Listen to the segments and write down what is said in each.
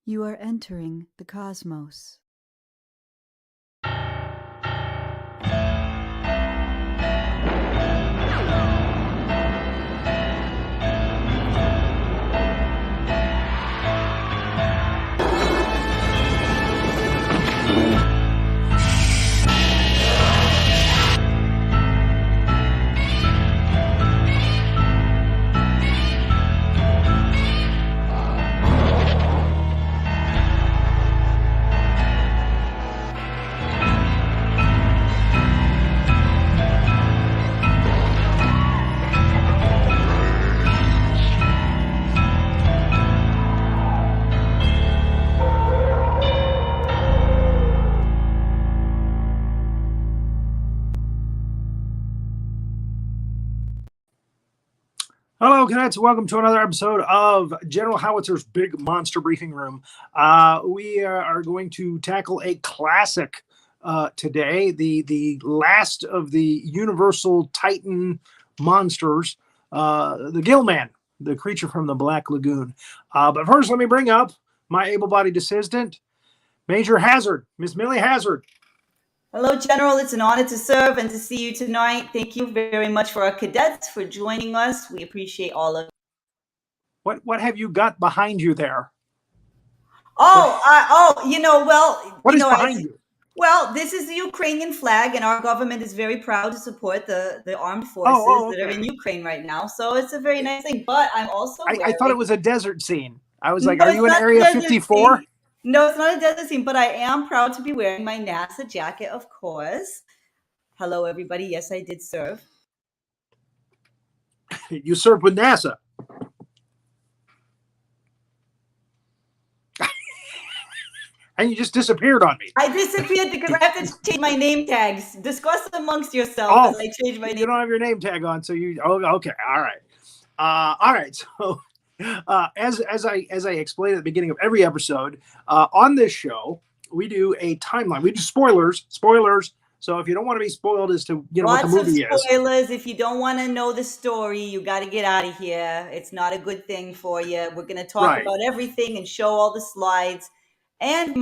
You are entering the cosmos. Hello, cadets. Welcome to another episode of General Howitzer's Big Monster Briefing Room. We are going to tackle a classic today, the last of the Universal Titan monsters, the Gill Man, the creature from the Black Lagoon. But first, let me bring up my able-bodied assistant, Major Hazzard, Miss Millie Hazzard. Hello, General. It's an honor to serve and to see you tonight. Thank you very much for our cadets for joining us. We appreciate all of you. What have you got behind you there? What is behind you? Well, this is the Ukrainian flag, and our government is very proud to support the armed forces that are in Ukraine right now. So it's a very nice thing. But I'm also I thought it was a desert scene. I was like, are you in Area 54? No, it's not a desert scene, but I am proud to be wearing my NASA jacket, of course. Hello, everybody. Yes, I did serve. You served with NASA. And you just disappeared on me. I disappeared because I have to change my name tags. Discuss amongst yourselves as I change my name. You don't have your name tag on, so you. Oh, okay. All right. All right. So. As I explained at the beginning of every episode, on this show, we do a timeline. We do spoilers. So if you don't want to be spoiled as to what the movie is. Lots of spoilers. If you don't want to know the story, you got to get out of here. It's not a good thing for you. We're going to talk about everything and show all the slides, and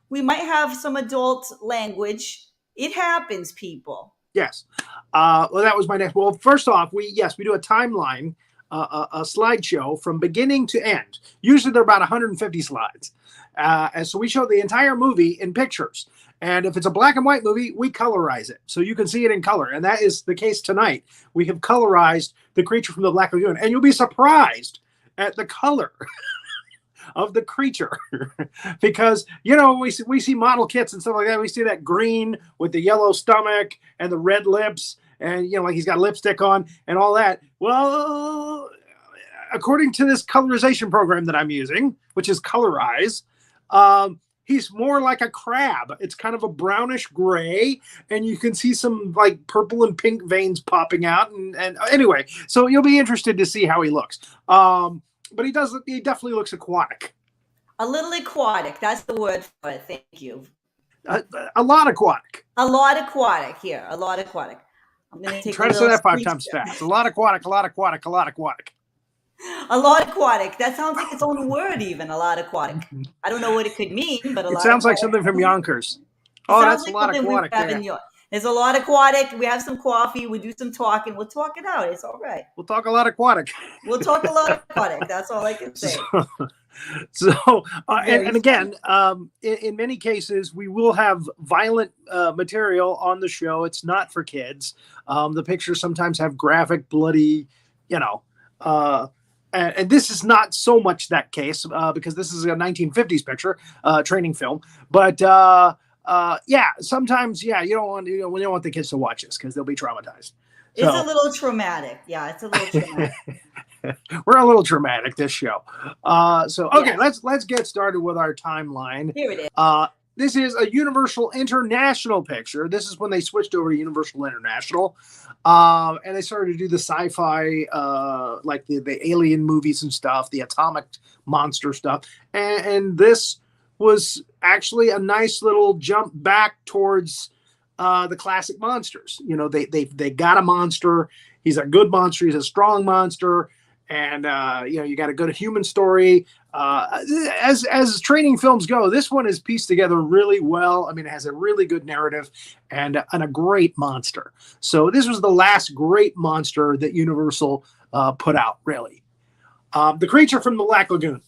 we might have some adult language. It happens, people. Yes. Well, that was my next. Well, first off, we do a timeline. A slideshow from beginning to end. Usually they're about 150 slides. And so we show the entire movie in pictures. And if it's a black and white movie, we colorize it. So you can see it in color. And that is the case tonight. We have colorized the creature from the Black Lagoon. And you'll be surprised at the color of the creature. Because, we see model kits and stuff like that. We see that green with the yellow stomach and the red lips. And, like he's got lipstick on and all that. Well, according to this colorization program that I'm using, which is Colorize, he's more like a crab. It's kind of a brownish gray, and you can see some like purple and pink veins popping out. And anyway, so you'll be interested to see how he looks. But he definitely looks aquatic. A little aquatic. That's the word for it. Thank you. A lot aquatic. A lot aquatic here. A lot aquatic. I'm going to try to say that 5 times fast. A lot aquatic, a lot aquatic, a lot aquatic. A lot aquatic. That sounds like its own word, even. A lot aquatic. I don't know what it could mean, but a lot. It sounds like something from Yonkers. Oh, that's like a lot aquatic. There's a lot aquatic. We have some coffee. We do some talking. We'll talk it out. It's all right. We'll talk a lot aquatic. We'll talk a lot aquatic. That's all I can say. And again, in many cases, we will have violent material on the show. It's not for kids. The pictures sometimes have graphic, bloody, and this is not so much that case because this is a 1950s picture, training film. But sometimes, you don't want the kids to watch this because they'll be traumatized. It's a little traumatic. Yeah, it's a little traumatic. We're a little dramatic this show. Let's get started with our timeline. Here it is. This is a Universal International picture. This is when they switched over to Universal International. And they started to do the sci-fi, like the alien movies and stuff, the atomic monster stuff. And this was actually a nice little jump back towards the classic monsters. They got a monster. He's a good monster. He's a strong monster. And you got a good human story. As training films go, this one is pieced together really well. I mean, it has a really good narrative and a great monster. So this was the last great monster that Universal put out, really. The Creature from the Black Lagoon.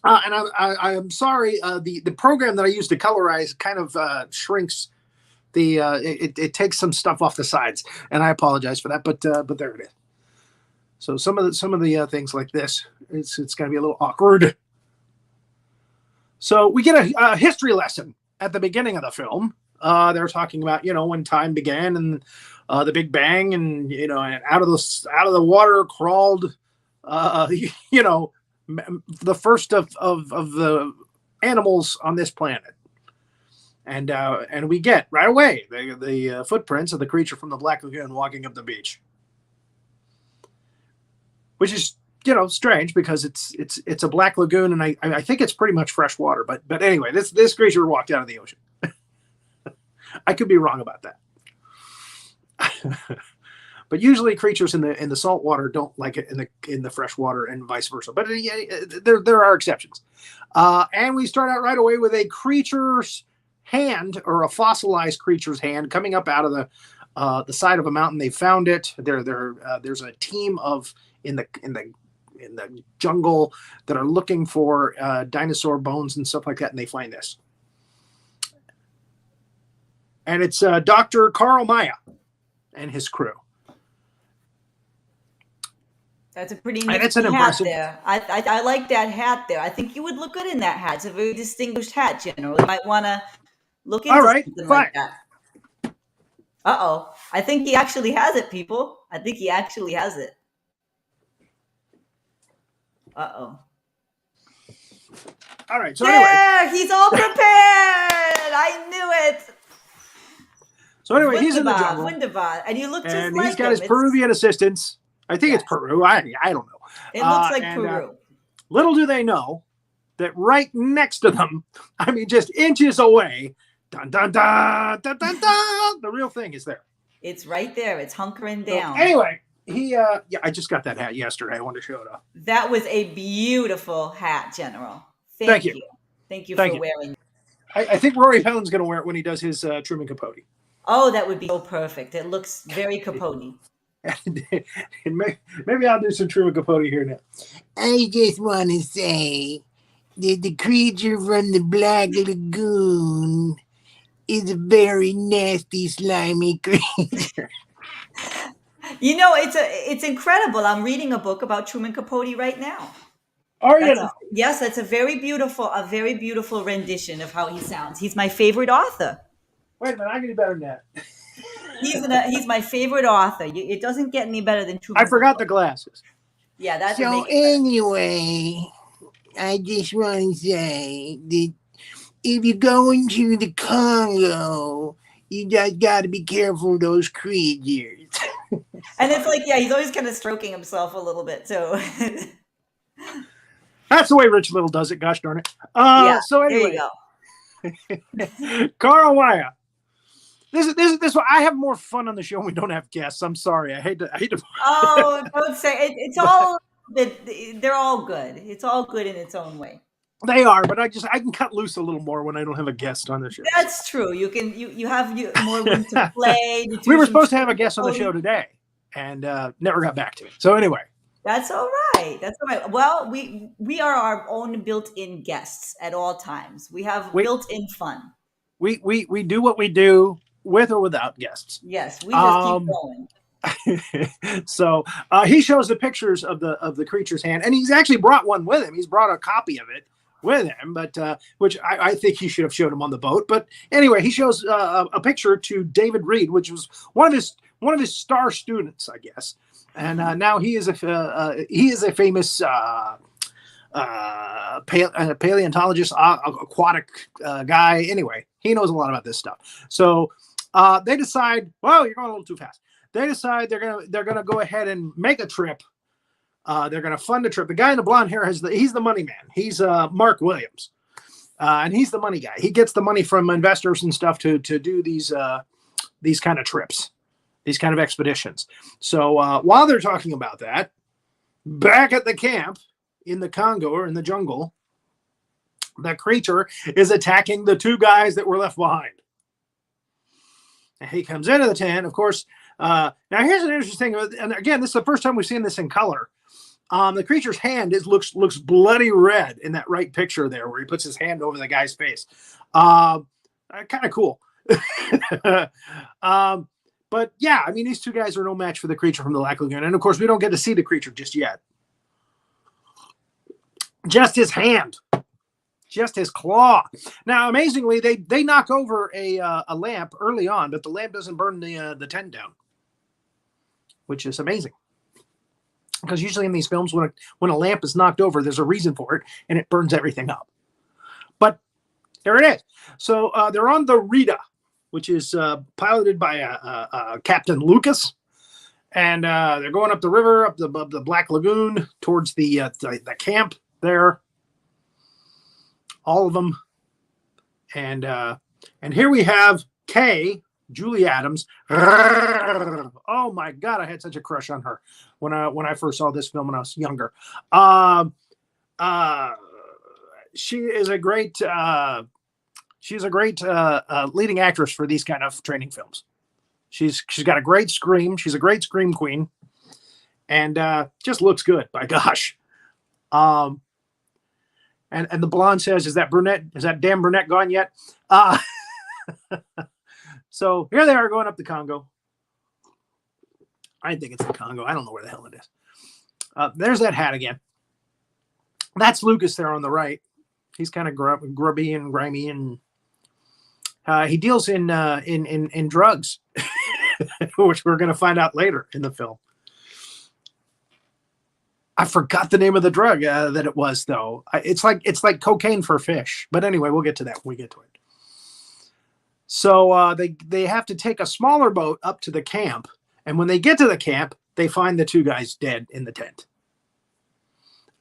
And I'm sorry, the program that I used to colorize kind of shrinks the. It takes some stuff off the sides, and I apologize for that. But there it is. So some of the things like this, it's going to be a little awkward. So we get a history lesson at the beginning of the film. They're talking about when time began and the Big Bang, and and out of the water crawled the first of the animals on this planet. And we get right away the footprints of the creature from the Black Lagoon walking up the beach. Which is, strange because it's a black lagoon, and I think it's pretty much fresh water. But anyway, this creature walked out of the ocean. I could be wrong about that. But usually creatures in the salt water don't like it in the fresh water, and vice versa. But there are exceptions. And we start out right away with a creature's hand, or a fossilized creature's hand, coming up out of the side of a mountain. They found it. There's a team of in the jungle that are looking for dinosaur bones and stuff like that, and they find this. And it's Dr. Carl Maya and his crew. That's a pretty neat hat there. I like that hat there. I think you would look good in that hat. It's a very distinguished hat, General. You might want to look into something like that. Uh-oh. I think he actually has it, people. I think he actually has it. Uh-oh. All right. So anyway, he's all prepared. I knew it. So anyway, he's in the jungle. Wunderbar. And you look just like him. And he's got his Peruvian assistants. I think it's Peru. I don't know. It looks like Peru. Little do they know that right next to them, I mean, just inches away, dun, dun, dun, dun, dun, dun, the real thing is there. It's right there. It's hunkering down. So anyway, I just got that hat yesterday. I wanted to show it off. That was a beautiful hat, General. Thank you. Thank you for wearing it. I think Rory Penland's going to wear it when he does his Truman Capote. Oh, that would be so perfect. It looks very Capote. And maybe I'll do some Truman Capote here now. I just want to say that the creature from the Black Lagoon is a very nasty, slimy creature. It's incredible. I'm reading a book about Truman Capote right now. Are you? Yes, that's a very beautiful rendition of how he sounds. He's my favorite author. Wait a minute, I can do better than that. He's my favorite author. It doesn't get any better than Truman. I forgot the glasses. Yeah, that's so. Anyway, I just want to say that if you're going to the Congo, you just got to be careful of those creatures. And it's like, he's always kind of stroking himself a little bit too. That's the way Rich Little does it. Gosh darn it. So anyway, there you go. Carl Maya. This one. I have more fun on the show when we don't have guests. I'm sorry. I hate to. Oh, don't say it. It's all. They're all good. It's all good in its own way. They are, but I can cut loose a little more when I don't have a guest on the show. That's true. You can you have more room to play. We were supposed to have a guest on the show today, and never got back to me. So anyway, that's all right. That's all right. Well, we are our own built-in guests at all times. We have built-in fun. We do what we do with or without guests. Yes, we just keep going. So he shows the pictures of the creature's hand, and he's actually brought one with him. He's brought a copy of it with him, but which I think he should have showed him on the boat. But anyway, he shows a picture to David Reed, which was one of his star students, I guess. And now he is a famous paleontologist, aquatic guy. Anyway, he knows a lot about this stuff. So they decide, well, you're going a little too fast. They decide they're gonna go ahead and make a trip. They're gonna fund a trip. The guy in the blonde hair he's the money man. He's Mark Williams, and he's the money guy. He gets the money from investors and stuff to do these kind of trips, these kind of expeditions. So while they're talking about that, Back at the camp in the Congo or in the jungle, the creature is attacking the two guys that were left behind. And he comes into the tent, of course. Now, here's an interesting thing. And again, this is the first time we've seen this in color. The creature's hand looks bloody red in that right picture there, where he puts his hand over the guy's face. Kind of cool. But yeah, I mean, these two guys are no match for the creature from the Black Lagoon. And of course, we don't get to see the creature just yet. Just his hand. Just his claw. Now, amazingly, they knock over a lamp early on, but the lamp doesn't burn the tent down, which is amazing. Because usually in these films, when a lamp is knocked over, there's a reason for it, and it burns everything up. But there it is. So they're on the Rita, which is piloted by Captain Lucas, and they're going up the river, up the Black Lagoon, towards the camp there. All of them, and here we have Kay, Julie Adams. Oh my God, I had such a crush on her when I first saw this film when I was younger. She is a great leading actress for these kind of training films. She's got a great scream. She's a great scream queen, and just looks good. By gosh. And the blonde says, is that damn brunette gone yet? So here they are going up the Congo. I think it's the Congo. I don't know where the hell it is. There's that hat again. That's Lucas there on the right. He's kind of grubby and grimy, and he deals in drugs, which we're going to find out later in the film. I forgot the name of the drug that it was, though. It's like cocaine for fish. But anyway, we'll get to that when we get to it. So they have to take a smaller boat up to the camp. And when they get to the camp, they find the two guys dead in the tent.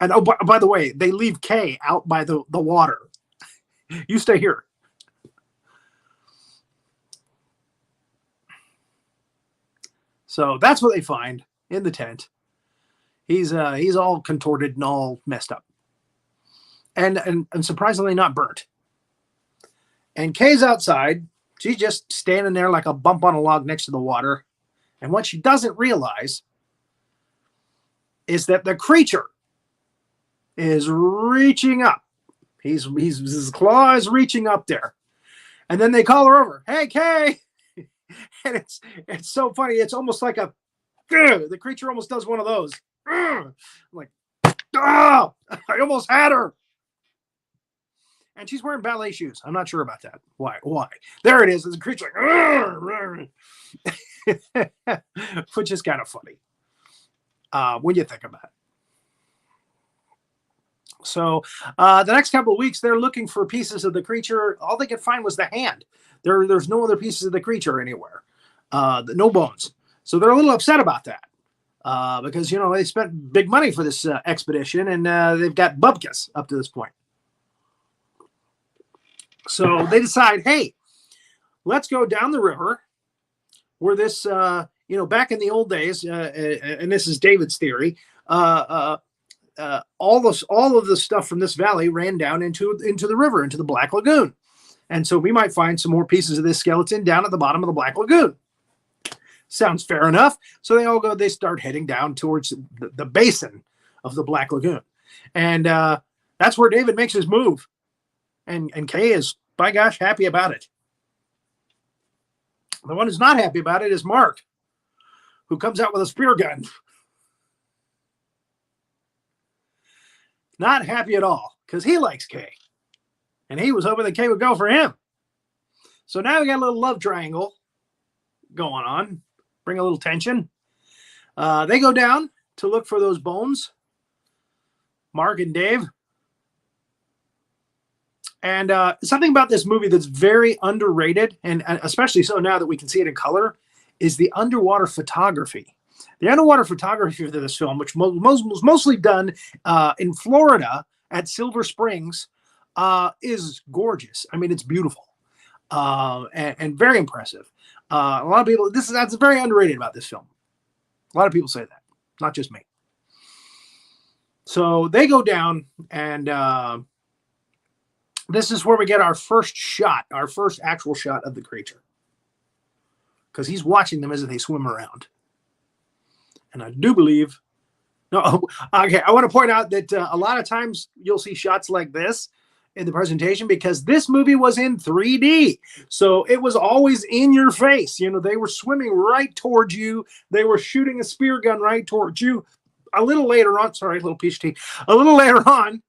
And oh, by the way, they leave Kay out by the water. You stay here. So that's what they find in the tent. He's all contorted and all messed up, and surprisingly not burnt. And Kay's outside. She's just standing there like a bump on a log next to the water. And what she doesn't realize is that the creature is reaching up. His claw is reaching up there, and then they call her over. Hey, Kay! And it's so funny. It's almost like the creature almost does one of those. I'm like, oh, I almost had her. And she's wearing ballet shoes. I'm not sure about that. Why? There it is. It's a creature like, which is kind of funny when you think about it. So the next couple of weeks, they're looking for pieces of the creature. All they could find was the hand. There's no other pieces of the creature anywhere. No bones. So they're a little upset about that. Because, they spent big money for this expedition, and they've got bupkis up to this point. So they decide, hey, let's go down the river where this, back in the old days, and this is David's theory, all of the stuff from this valley ran down into the river, into the Black Lagoon. And so we might find some more pieces of this skeleton down at the bottom of the Black Lagoon. Sounds fair enough. So they start heading down towards the basin of the Black Lagoon. And that's where David makes his move. And Kay is, by gosh, happy about it. The one who's not happy about it is Mark, who comes out with a spear gun. Not happy at all, because he likes Kay. And he was hoping that Kay would go for him. So now we got a little love triangle going on. Bring a little tension. They go down to look for those bones. Mark and Dave. And something about this movie that's very underrated, and especially so now that we can see it in color, is the underwater photography. The underwater photography for this film, which was mostly done in Florida at Silver Springs, is gorgeous. I mean, it's beautiful and very impressive. A lot of people, that's very underrated about this film. A lot of people say that, not just me. So they go down, and this is where we get our first shot, our first actual shot of the creature. Because he's watching them as they swim around. And I do believe, no, okay, I want to point out that a lot of times you'll see shots like this in the presentation because this movie was in 3D. So it was always in your face. You know, they were swimming right towards you. They were shooting a spear gun right towards you. A little later on, sorry, a little peach tea. A little later on,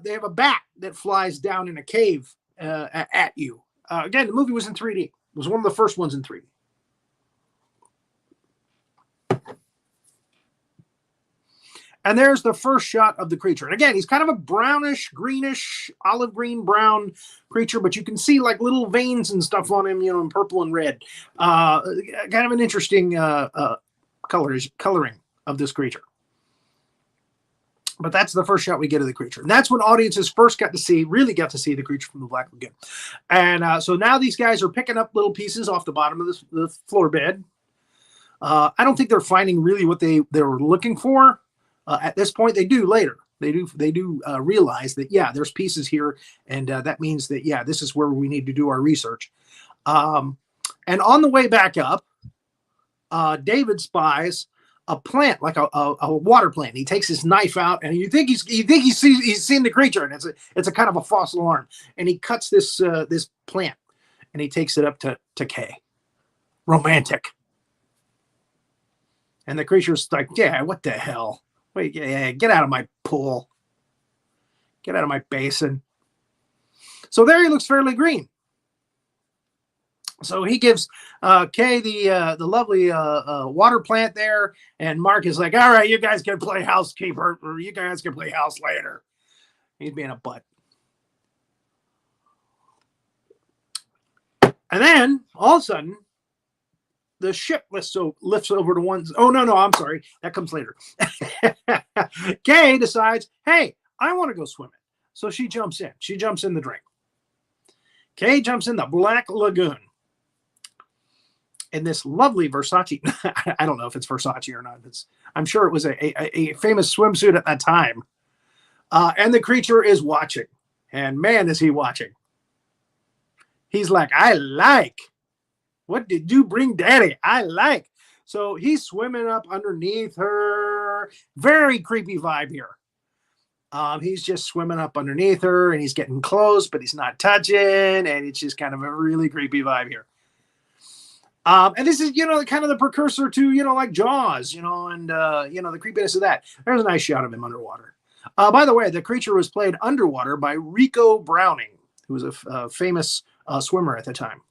they have a bat that flies down in a cave at you. Again, the movie was in 3D. It was one of the first ones in 3D. And there's the first shot of the creature. And again, he's kind of a brownish, greenish, olive green, brown creature, but you can see like little veins and stuff on him, you know, in purple and red. Kind of an interesting coloring of this creature. But that's the first shot we get of the creature. And that's when audiences first really got to see the creature from the Black Lagoon. And so now these guys are picking up little pieces off the bottom of the floor bed. I don't think they're finding really what they were looking for. At this point, they do later. They do realize that, yeah, there's pieces here. And that means that, yeah, this is where we need to do our research. And on the way back up, David spies a plant, like a water plant. He takes his knife out, and he's seen the creature, and it's a kind of a false alarm. And he cuts this plant, and he takes it up to Kay. Romantic. And the creature's like, yeah, what the hell? Wait, yeah, get out of my pool. Get out of my basin. So there he looks fairly green. So he gives Kay the lovely water plant there, and Mark is like, all right, you guys can play housekeeper, or you guys can play house later. He's being a butt. And then, all of a sudden, the ship lifts over to one. Oh, no, I'm sorry. That comes later. Kay decides, hey, I want to go swimming. So she jumps in. She jumps in the drink. Kay jumps in the Black Lagoon. In this lovely Versace, I don't know if it's Versace or not. I'm sure it was a famous swimsuit at that time. And the creature is watching. And man, is he watching. He's like, I like. What did you bring, Daddy? I like. So he's swimming up underneath her. Very creepy vibe here. He's just swimming up underneath her, and he's getting close, but he's not touching. And it's just kind of a really creepy vibe here. And this is, kind of the precursor to, like Jaws, and, the creepiness of that. There's a nice shot of him underwater. By the way, the creature was played underwater by Rico Browning, who was a famous swimmer at the time.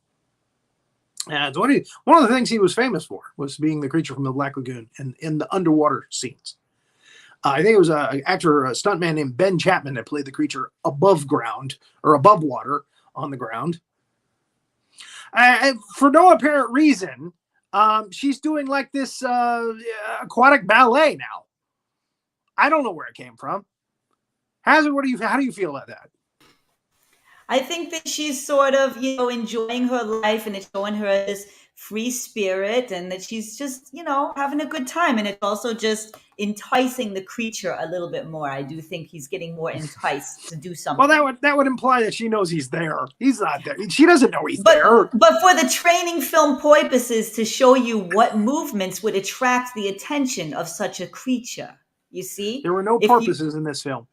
And one of the things he was famous for was being the creature from the Black Lagoon and in the underwater scenes. I think it was an actor, a stuntman named Ben Chapman that played the creature above ground or above water on the ground. For no apparent reason, she's doing like this aquatic ballet now. I don't know where it came from. Hazzard, how do you feel about that? I think that she's sort of, enjoying her life, and it's showing her this free spirit, and that she's just, having a good time. And it's also just enticing the creature a little bit more. I do think he's getting more enticed to do something. Well, that would imply that she knows he's there. He's not there. She doesn't know he's there. But for the training film purposes, to show you what movements would attract the attention of such a creature, you see? There were no porpoises in this film.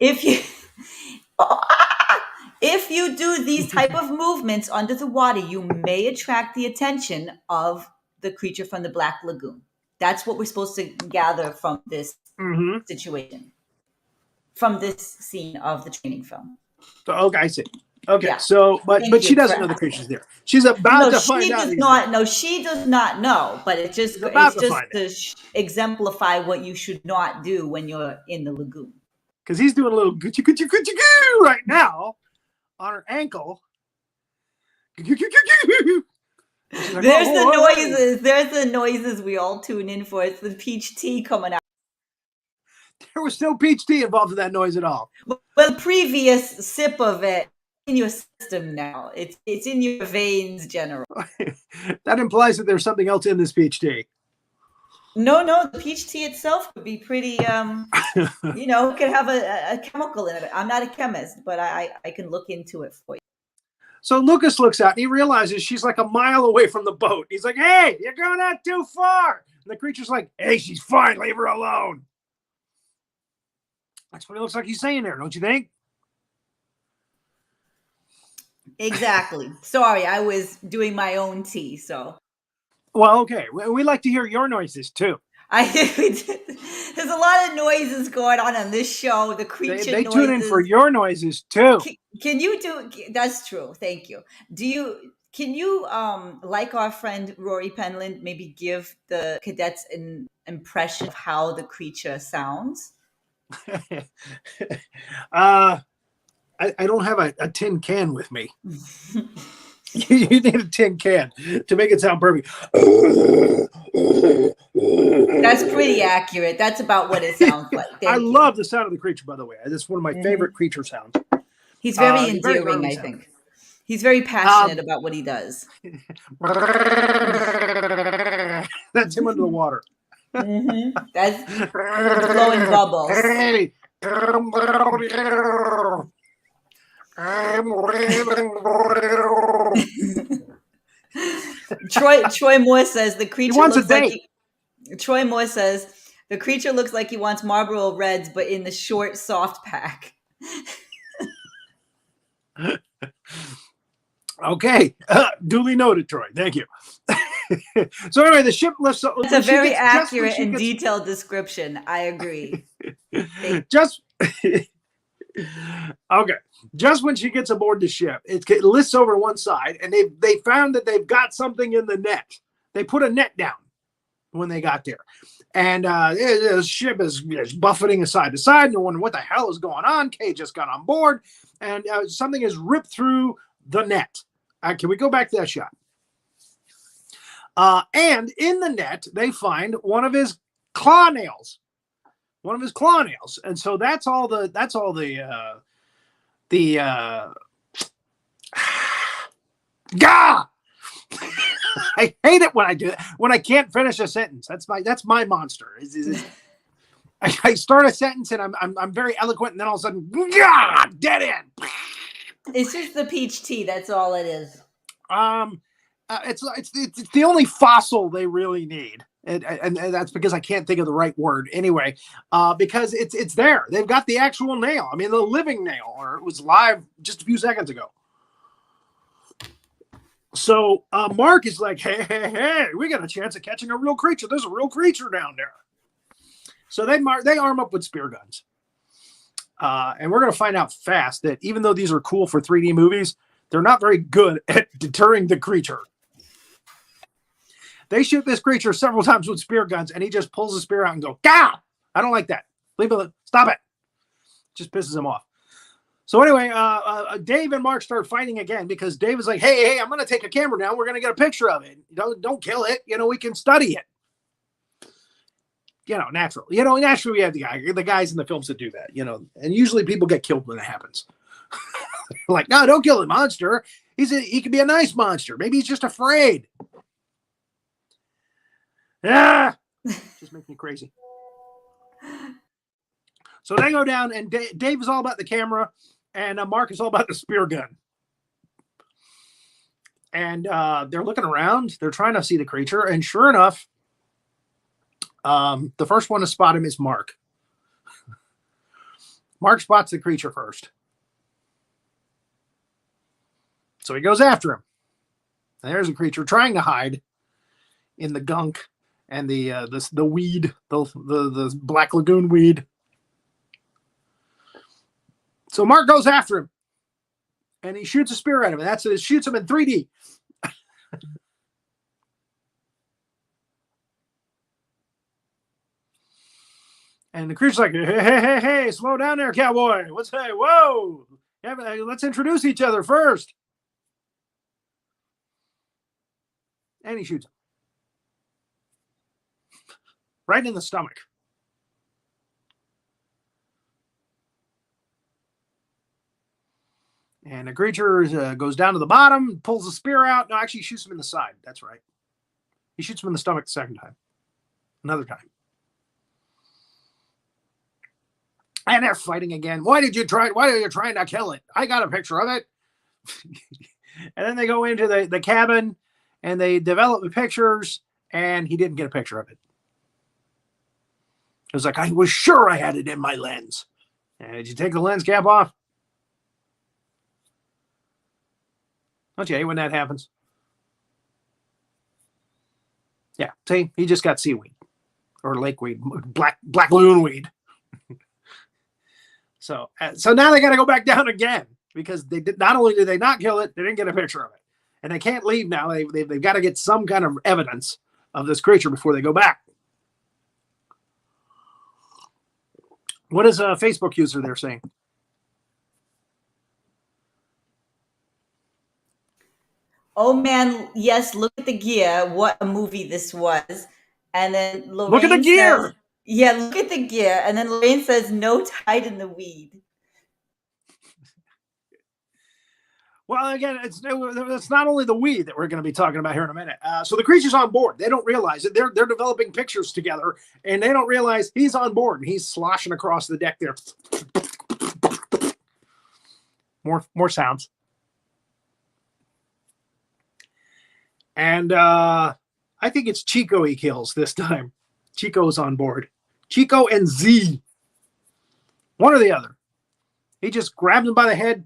If you do these type of movements under the water, you may attract the attention of the creature from the Black Lagoon. That's what we're supposed to gather from this situation, from this scene of the training film. Okay, I see. Okay, yeah. So, but she doesn't know the creature's there. She's about to find out. No, she does not know, but it's just to exemplify what you should not do when you're in the lagoon. Because he's doing a little goochie right now on her ankle. There's the noises. There's the noises we all tune in for. It's the peach tea coming out. There was no peach tea involved in that noise at all. Well, the previous sip of it in your system now. It's in your veins, General. That implies that there's something else in this peach tea. No, the peach tea itself could be pretty, could have a chemical in it. I'm not a chemist, but I can look into it for you. So Lucas looks out and he realizes she's like a mile away from the boat. He's like, hey, you're going out too far. And the creature's like, hey, she's fine. Leave her alone. That's what it looks like he's saying there, don't you think? Exactly. Sorry, I was doing my own tea, so. Well, okay. We like to hear your noises, too. There's a lot of noises going on this show. The creature they noises. tune in for your noises, too. Can you do? That's true. Thank you. Can you, like our friend Rory Penland, maybe give the cadets an impression of how the creature sounds? I don't have a tin can with me. You need a tin can to make it sound perfect. That's pretty accurate. That's about what it sounds like. I love the sound of the creature, by the way. It's one of my favorite creature sounns. He's very endearing, I think. He's very passionate about what he does. That's him under the water. That's blowing bubbles. Troy Moore says the creature looks like Troy Moore says the creature looks like he wants Marlboro Reds, but in the short, soft pack. Okay, duly noted, Troy. Thank you. So anyway, the ship lifts up. It's a very accurate and detailed description. I agree. Just okay. Just when she gets aboard the ship, it lifts over one side, and they found that they've got something in the net. They put a net down when they got there, and the ship is buffeting side to side, and they're wondering what the hell is going on. Kay just got on board, and something is ripped through the net. Can we go back to that shot? And in the net, they find one of his claw nails. And so that's all the gah! I hate it when I do it, when I can't finish a sentence. That's my monster. I start a sentence and I'm very eloquent, and then all of a sudden, gah, dead end. It's just the peach tea. That's all it is. It's the only fossil they really need, and that's because I can't think of the right word anyway. Because it's there. They've got the actual nail. I mean, the living nail, or it was live just a few seconds ago. So Mark is like, hey, we got a chance of catching a real creature. There's a real creature down there. So they arm up with spear guns. And we're going to find out fast that even though these are cool for 3D movies, they're not very good at deterring the creature. They shoot this creature several times with spear guns, and he just pulls the spear out and goes, "Gah! I don't like that. Leave it. Stop it." Just pisses him off. So anyway, Dave and Mark start fighting again because Dave is like, hey, I'm going to take a camera now. We're going to get a picture of it. Don't kill it. We can study it. Natural. Naturally we have the guys in the films that do that, and usually people get killed when it happens. Like, no, don't kill the monster. He could be a nice monster. Maybe he's just afraid. Just makes me crazy. So they go down, and Dave is all about the camera, and Mark is all about the spear gun. And they're looking around. They're trying to see the creature, and sure enough, the first one to spot him is Mark. Mark spots the creature first. So he goes after him. And there's a creature trying to hide in the gunk and the weed, the Black Lagoon weed. So Mark goes after him, and he shoots a spear at him, and it shoots him in 3D. And the creature's like, hey, slow down there, cowboy. Whoa. Yeah, let's introduce each other first. And he shoots him. Right in the stomach. And the creature goes down to the bottom, pulls the spear out. No, actually, he shoots him in the side. That's right. He shoots him in the stomach the second time. Another time. And they're fighting again. Why are you trying to kill it? I got a picture of it. And then they go into the cabin and they develop the pictures, and he didn't get a picture of it. It was like, I was sure I had it in my lens. And did you take the lens cap off? Don't you hate when that happens? Yeah, see, he just got seaweed or lakeweed, black lagoon weed. So now they got to go back down again because they did. Not only did they not kill it, they didn't get a picture of it, and they can't leave now. They've got to get some kind of evidence of this creature before they go back. What is a Facebook user there saying? Oh man, yes, look at the gear. What a movie this was. And then Lorraine look at the gear. Says, yeah, look at the gear. And then Lorraine says, no tide in the weed. Well, again, it's not only the weed that we're going to be talking about here in a minute. So the creature's on board. They don't realize it. They're developing pictures together, and they don't realize he's on board. And he's sloshing across the deck there. More sounds. And I think it's Chico he kills this time. Chico's on board. Chico and Z. One or the other. He just grabs him by the head,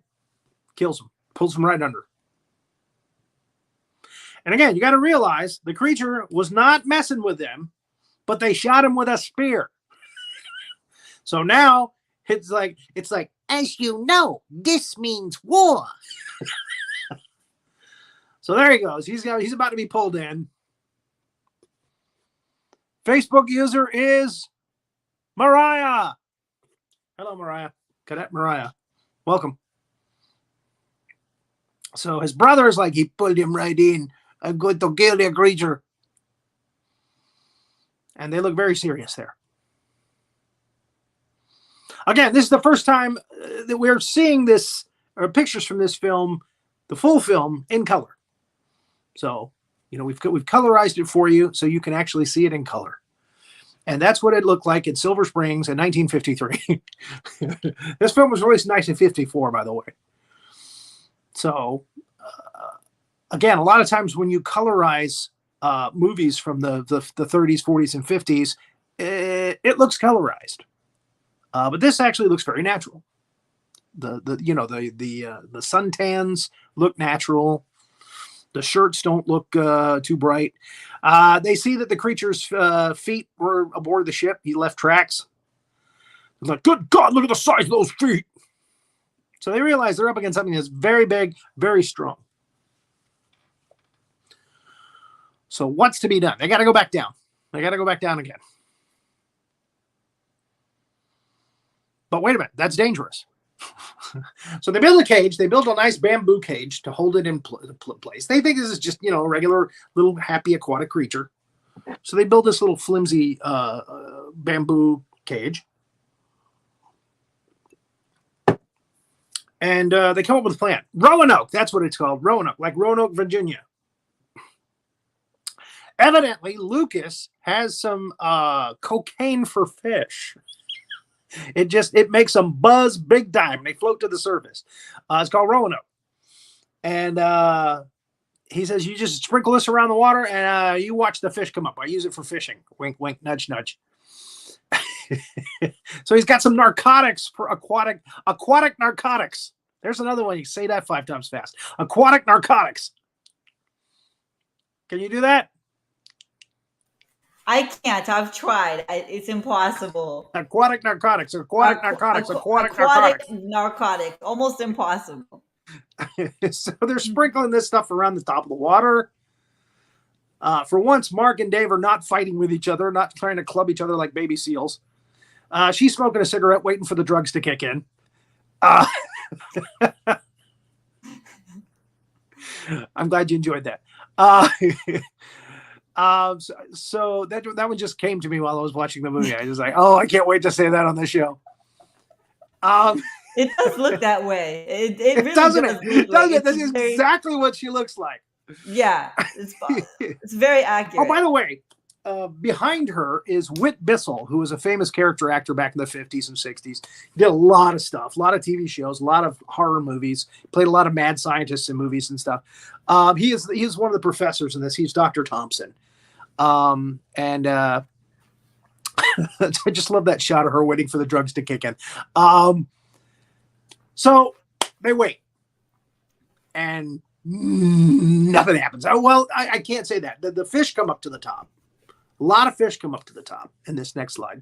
kills him, pulls him right under. And again, you got to realize the creature was not messing with them, but they shot him with a spear. So now it's like, As you know, this means war. So there he goes. He's about to be pulled in. Facebook user is Mariah. Hello, Mariah. Cadet Mariah. Welcome. So his brother is like, he pulled him right in. I'm going to kill the creature. And they look very serious there. Again, this is the first time that we're seeing this, or pictures from this film, the full film, in color. So, we've colorized it for you so you can actually see it in color. And that's what it looked like in Silver Springs in 1953. This film was released in 1954, by the way. So, again, a lot of times when you colorize movies from the 30s, 40s, and 50s, it looks colorized. But this actually looks very natural. The suntans look natural. The shirts don't look too bright. They see that the creature's feet were aboard the ship. He left tracks. They're like, good God, look at the size of those feet. So they realize they're up against something that's very big, very strong. So what's to be done? They got to go back down. They got to go back down again. But wait a minute, that's dangerous. So they build a cage. They build a nice bamboo cage to hold it in place. They think this is just, a regular little happy aquatic creature. So they build this little flimsy bamboo cage. And they come up with a plan. Roanoke, that's what it's called. Roanoke, like Roanoke, Virginia. Evidently, Lucas has some cocaine for fish. It makes them buzz big time. They float to the surface. It's called Roanoke. And he says, you just sprinkle this around the water and you watch the fish come up. I use it for fishing. Wink, wink, nudge, nudge. So he's got some narcotics for aquatic narcotics. There's another one. You say that 5 times fast. Aquatic narcotics. Can you do that? I can't. I've tried. It's impossible. Aquatic narcotics. Aquatic narcotics. Almost impossible. So they're sprinkling this stuff around the top of the water. For once, Mark and Dave are not fighting with each other, not trying to club each other like baby seals. She's smoking a cigarette, waiting for the drugs to kick in. I'm glad you enjoyed that. So that one just came to me while I was watching the movie. I was like, oh, I can't wait to say that on the show. It does look that way. It really doesn't does. It? Doesn't it? That's exactly what she looks like. Yeah, it's very accurate. Oh, by the way, behind her is Whit Bissell, who was a famous character actor back in the 50s and 60s. He did a lot of stuff, a lot of TV shows, a lot of horror movies, played a lot of mad scientists in movies and stuff. He is one of the professors in this. He's Dr. Thompson. And I just love that shot of her waiting for the drugs to kick in. So they wait. And nothing happens. Oh, well, I can't say that. The fish come up to the top. A lot of fish come up to the top in this next slide.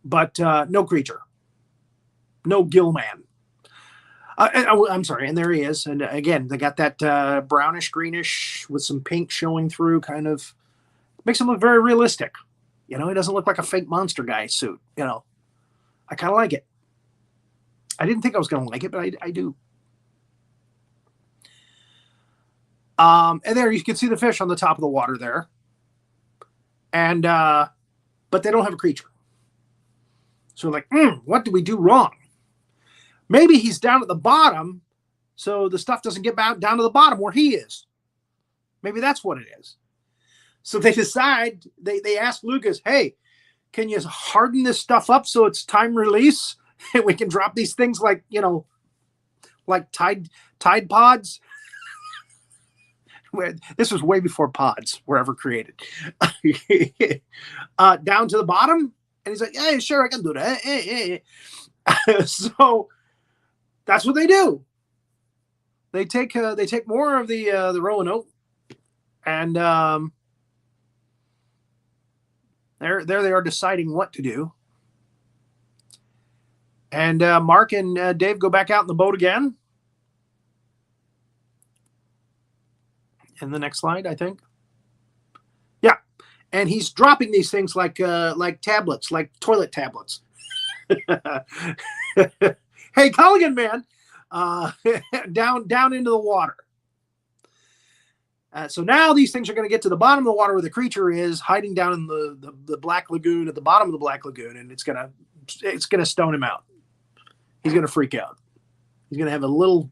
But no creature. No gill man. I'm sorry. And there he is. And again, they got that brownish, greenish with some pink showing through, kind of makes him look very realistic. You know, he doesn't look like a fake monster guy suit. You know, I kind of like it. I didn't think I was going to like it, but I do. And there you can see the fish on the top of the water there. And, but they don't have a creature. So like, what did we do wrong? Maybe he's down at the bottom, so the stuff doesn't get down to the bottom where he is. Maybe that's what it is. So they decide, they ask Lucas, hey, can you harden this stuff up so it's time release? And we can drop these things like, you know, like Tide Pods. This was way before pods were ever created. Down to the bottom, and he's like, "Yeah, sure, I can do that." So that's what they do. They take more of the Roanoke, and there they are deciding what to do. And Mark and Dave go back out in the boat again. In the next slide, I think. Yeah. And he's dropping these things like tablets, like toilet tablets. Hey, Culligan, man, down into the water. So now these things are going to get to the bottom of the water where the creature is hiding down in the Black Lagoon, at the bottom of the Black Lagoon, and it's gonna stone him out. He's going to freak out. He's going to have a little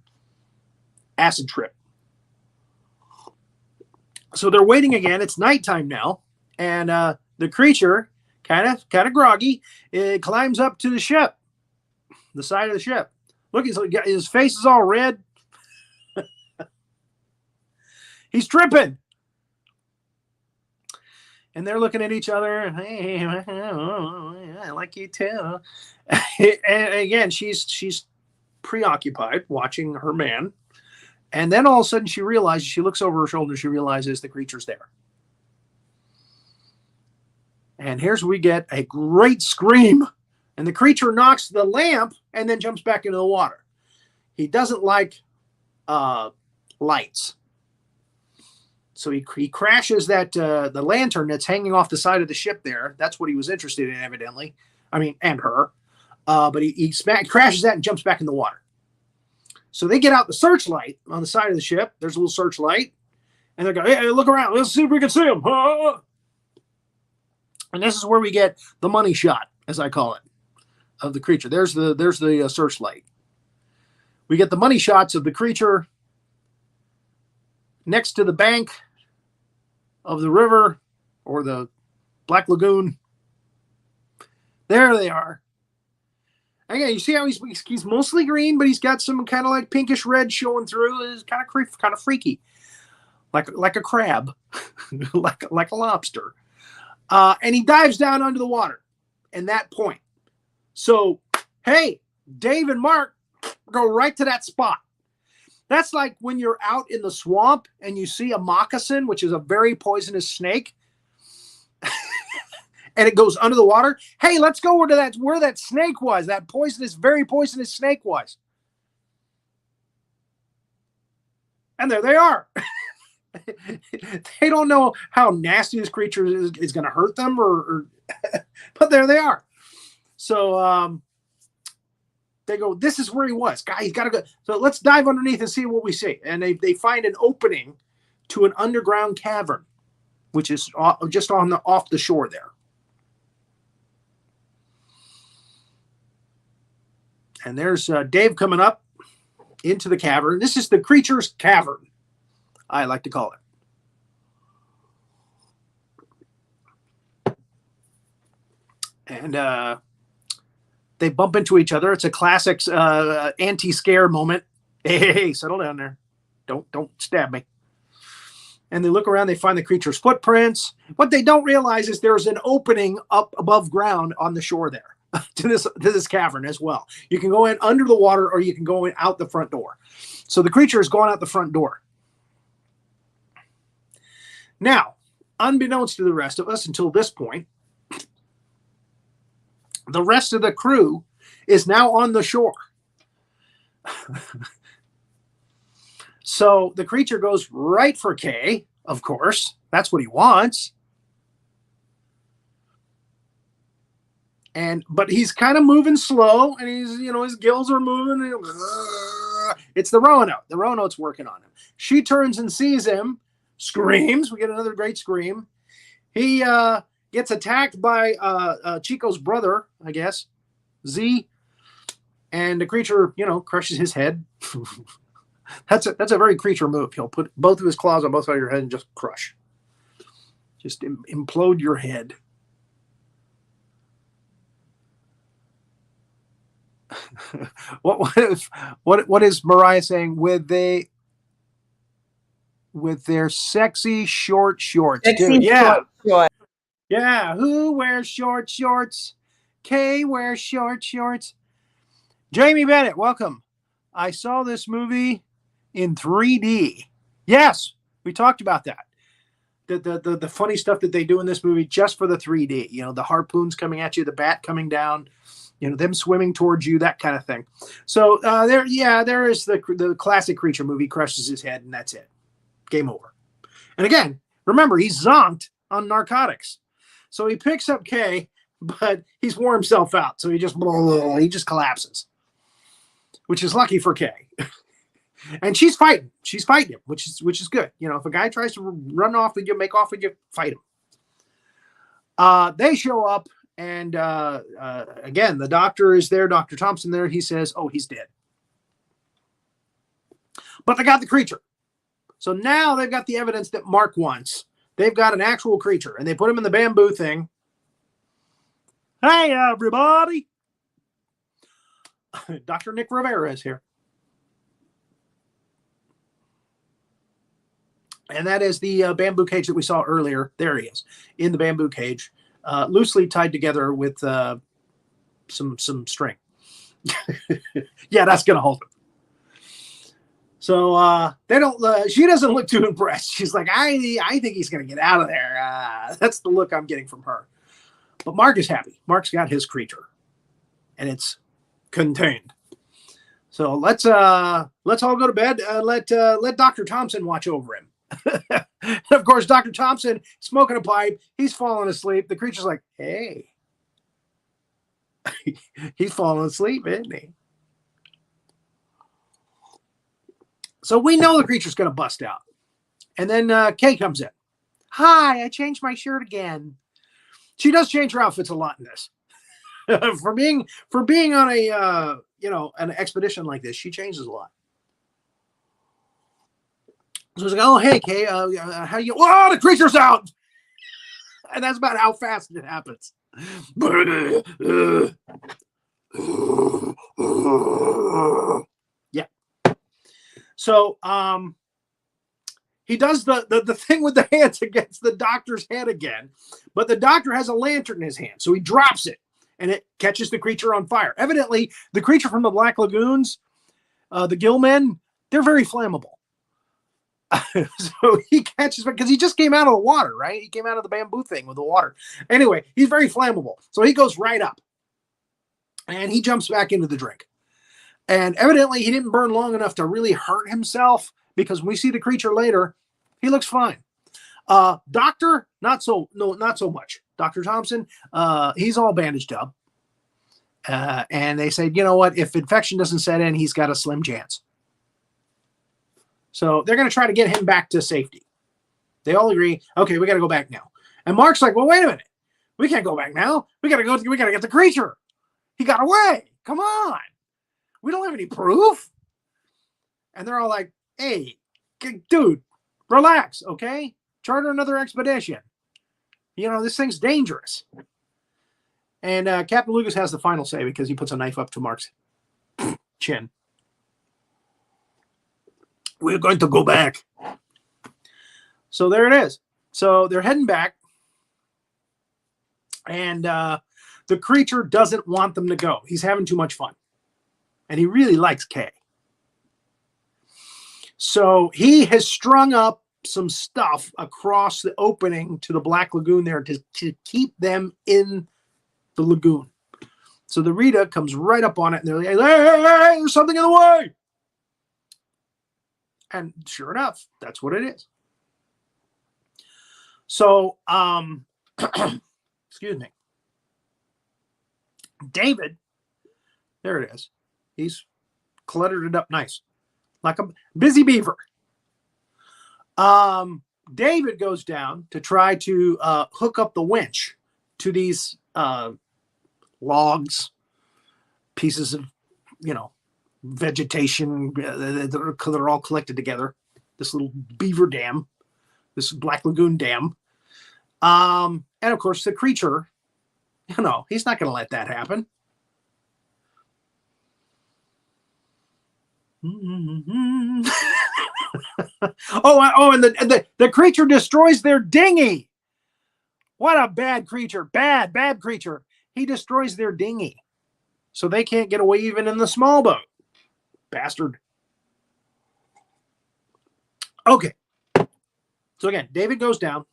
acid trip. So they're waiting again. It's nighttime now, and the creature, kind of groggy, it climbs up to the ship, the side of the ship. Look, his face is all red. He's tripping, and they're looking at each other. Hey, I like you too. And again, she's preoccupied watching her man. And then all of a sudden she realizes, she looks over her shoulder, she realizes the creature's there. And here's where we get a great scream. And the creature knocks the lamp and then jumps back into the water. He doesn't like lights. So he crashes that the lantern that's hanging off the side of the ship there. That's what he was interested in, evidently. I mean, and her. But he crashes that and jumps back in the water. So they get out the searchlight on the side of the ship. There's a little searchlight. And they go, hey, look around. Let's see if we can see him. And this is where we get the money shot, as I call it, of the creature. There's the searchlight. We get the money shots of the creature next to the bank of the river or the Black Lagoon. There they are. Again, you see how he's mostly green, but he's got some kind of like pinkish red showing through. It's kind of freaky, like a crab, like a lobster. And he dives down under the water in that point. So, hey, Dave and Mark go right to that spot. That's like when you're out in the swamp and you see a moccasin, which is a very poisonous snake. And it goes under the water. Hey, let's go where that snake was. That very poisonous snake was. And there they are. They don't know how nasty this creature is going to hurt them, but there they are. So they go, this is where he was. Guy, he's got to go. So let's dive underneath and see what we see. And they find an opening to an underground cavern, which is just off the shore there. And there's Dave coming up into the cavern. This is the creature's cavern, I like to call it. And they bump into each other. It's a classic anti-scare moment. Hey, settle down there. Don't stab me. And they look around, they find the creature's footprints. What they don't realize is there's an opening up above ground on the shore there to this cavern as well. You can go in under the water or you can go in out the front door. So the creature is going out the front door. Now, unbeknownst to the rest of us until this point, the rest of the crew is now on the shore. So the creature goes right for Kay, of course. That's what he wants. But he's kind of moving slow, and his gills are moving. It's the Roanoke. The Roanoke's working on him. She turns and sees him, screams. We get another great scream. He gets attacked by Chico's brother, I guess, Z, and the creature, crushes his head. That's a very creature move. He'll put both of his claws on both sides of your head and just crush. Just implode your head. What is Mariah saying? With their sexy short shorts. Sexy short. Yeah. Who wears short shorts? Kay wears short shorts. Jamie Bennett, welcome. I saw this movie in 3D. Yes, we talked about that. The funny stuff that they do in this movie just for the 3D. The harpoons coming at you, the bat coming down, them swimming towards you, that kind of thing. So there is the classic creature movie, crushes his head, and that's it. Game over. And again, remember, he's zonked on narcotics. So he picks up Kay, but he's wore himself out. So he just collapses, which is lucky for Kay. And she's fighting him, which is good. If a guy tries to run off with you, make off with you, fight him. They show up, and again, the doctor is there, Dr. Thompson there. He says, oh, he's dead. But they got the creature. So now they've got the evidence that Mark wants. They've got an actual creature, and they put him in the bamboo thing. Hey, everybody. Dr. Nick Rivera is here. And that is the bamboo cage that we saw earlier. There he is, in the bamboo cage, loosely tied together with some string. Yeah, that's going to hold him. So she doesn't look too impressed. She's like, I think he's going to get out of there. That's the look I'm getting from her. But Mark is happy. Mark's got his creature, and it's contained. So let's all go to bed. Let Dr. Thompson watch over him. And of course, Dr. Thompson smoking a pipe. He's falling asleep. The creature's like, hey. He's falling asleep, isn't he? So we know the creature's going to bust out. And then Kay comes in. Hi, I changed my shirt again. She does change her outfits a lot in this. for being on a an expedition like this, she changes a lot. So it's like, oh, hey, Kay, how you? Oh, the creature's out, and that's about how fast it happens. Yeah. So he does the thing with the hands against the doctor's head again, but the doctor has a lantern in his hand, so he drops it, and it catches the creature on fire. Evidently, the creature from the Black Lagoons, the Gillmen, they're very flammable. So he catches, because he just came out of the water, right? He came out of the bamboo thing with the water. Anyway, he's very flammable. So he goes right up, and he jumps back into the drink. And evidently, he didn't burn long enough to really hurt himself, because when we see the creature later, he looks fine. Doctor, not so much. Dr. Thompson, he's all bandaged up. And they say, you know what? If infection doesn't set in, he's got a slim chance. So they're going to try to get him back to safety. They all agree, okay, we got to go back now. And Mark's like, well, wait a minute. We can't go back now. We got to get the creature. He got away. Come on. We don't have any proof. And they're all like, hey, dude, relax, okay? Charter another expedition. This thing's dangerous. And Captain Lucas has the final say because he puts a knife up to Mark's chin. We're going to go back. So there it is. So they're heading back. And the creature doesn't want them to go. He's having too much fun. And he really likes Kay. So he has strung up some stuff across the opening to the Black Lagoon there to keep them in the lagoon. So the Rita comes right up on it and they're like, hey, there's something in the way. And sure enough, that's what it is. So, excuse me. David, there it is. He's cluttered it up nice, like a busy beaver. David goes down to try to hook up the winch to these logs, pieces of, vegetation that are all collected together. This little beaver dam, this Black Lagoon dam. And of course, the creature, he's not going to let that happen. And the creature destroys their dinghy. What a bad creature. Bad creature. He destroys their dinghy. So they can't get away even in the small boat. Bastard. Okay. So again, David goes down.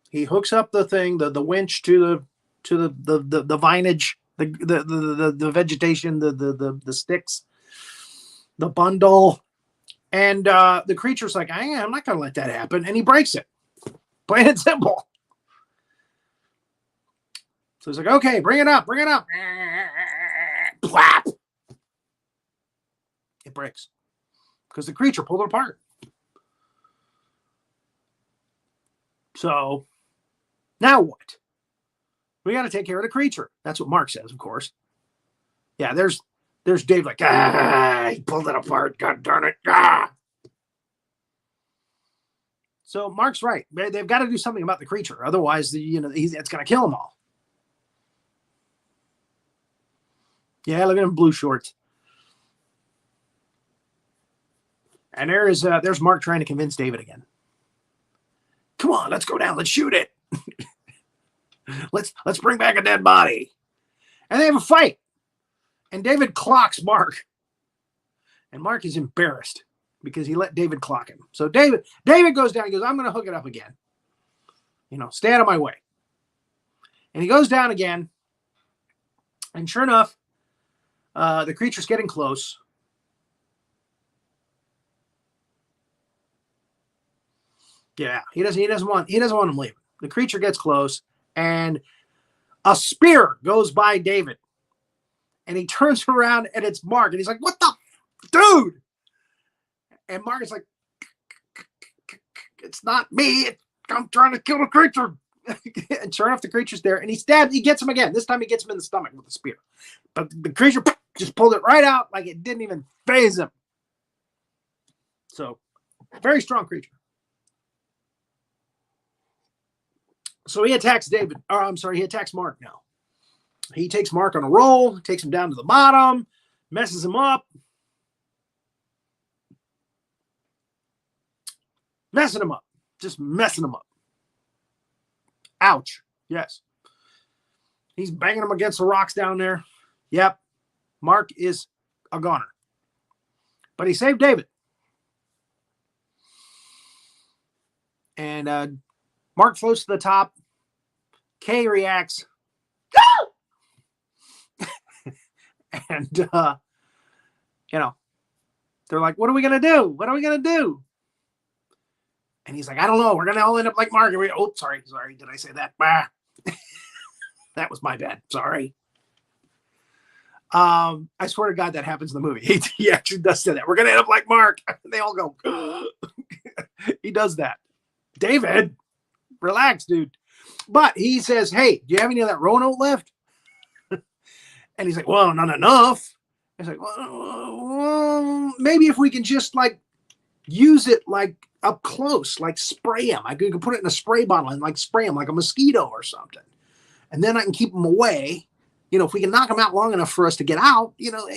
He hooks up the thing, the winch to the vinage, the vegetation, the sticks, the bundle, and the creature's like, I'm not going to let that happen, and he breaks it. Plain and simple. So he's like, okay, bring it up. Plap. It breaks because the creature pulled it apart. So now what? We got to take care of the creature. That's what Mark says, of course. Yeah, there's Dave like, he pulled it apart. God darn it. So Mark's right. They've got to do something about the creature. Otherwise, it's going to kill them all. Yeah, look at him, blue shorts. And there's Mark trying to convince David again. Come on, let's go down. Let's shoot it. Let's bring back a dead body. And they have a fight. And David clocks Mark. And Mark is embarrassed because he let David clock him. So David goes down. He goes, I'm going to hook it up again. Stay out of my way. And he goes down again. And sure enough, the creature's getting close. Yeah, he doesn't want him leaving. The creature gets close, and a spear goes by David, and he turns around, and it's Mark, and he's like, "What the, dude?" And Mark is like, "It's not me. I'm trying to kill the creature." And sure enough, the creature's there, and he gets him again. This time, he gets him in the stomach with the spear, but the creature just pulled it right out like it didn't even faze him. So, very strong creature. So he attacks he attacks Mark now. He takes Mark on a roll, takes him down to the bottom, messes him up. Just messing him up. Ouch. Yes. He's banging him against the rocks down there. Yep. Mark is a goner. But he saved David. And Mark floats to the top. Kay reacts. And, they're like, what are we going to do? What are we going to do? And he's like, I don't know. We're going to all end up like Mark. Oh, sorry. Did I say that? Bah. That was my bad. Sorry. I swear to God, that happens in the movie. He actually does say that. We're going to end up like Mark. They all go, he does that. David, relax, dude. But he says, hey, do you have any of that Roanoke left? And he's like, well, not enough. He's like, well, maybe if we can just use it up close, spray him. I could put it in a spray bottle and spray him like a mosquito or something. and then I can keep them away. You know, if we can knock them out long enough for us to get out, you know,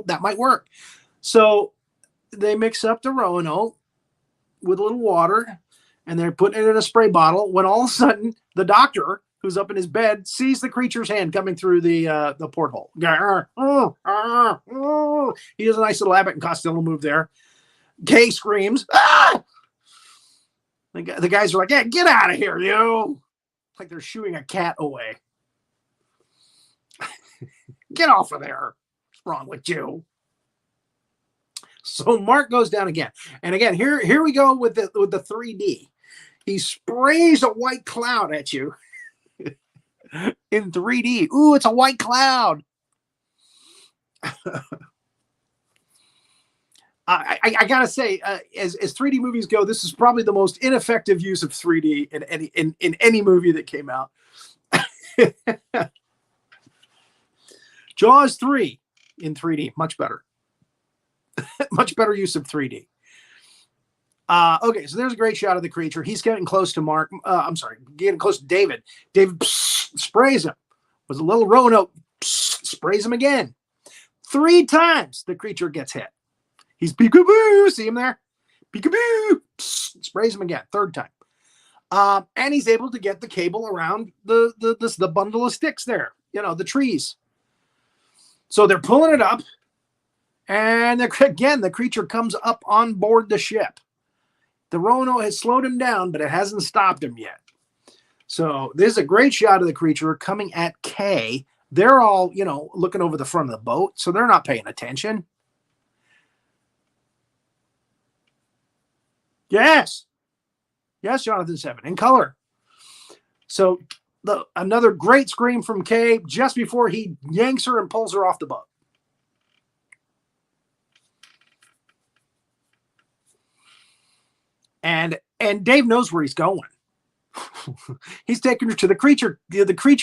that might work. So they mix up the Roanoke with a little water, and they're putting it in a spray bottle, when all of a sudden the doctor, who's up in his bed, sees the creature's hand coming through the porthole. He does a nice little Abbott and Costello move there. Kay screams, ah! The guys are like, yeah, get out of here, you. Like they're shooing a cat away. Get off of there. What's wrong with you? So Mark goes down again. And again, here we go with the 3D. He sprays a white cloud at you in 3D. Ooh, it's a white cloud. I gotta say, as 3D movies go, this is probably the most ineffective use of 3D in any movie that came out. Jaws 3 in 3D, much better. Much better use of 3D. Okay, so there's a great shot of the creature. He's getting close to Mark. Getting close to David. David sprays him with a little Roanoke. Sprays him again. 3 times the creature gets hit. He's peekaboo. See him there? Peekaboo. Sprays him again. 3rd time. And he's able to get the cable around the bundle of sticks there. You know, the trees. So they're pulling it up. And again, the creature comes up on board the ship. The Roanoke has slowed him down, but it hasn't stopped him yet. So this is a great shot of the creature coming at Kay. They're all, you know, looking over the front of the boat, so they're not paying attention. Yes. Yes, Jonathan 7, in color. So another great scream from Kay just before he yanks her and pulls her off the boat. And Dave knows where he's going. He's taking her to the creature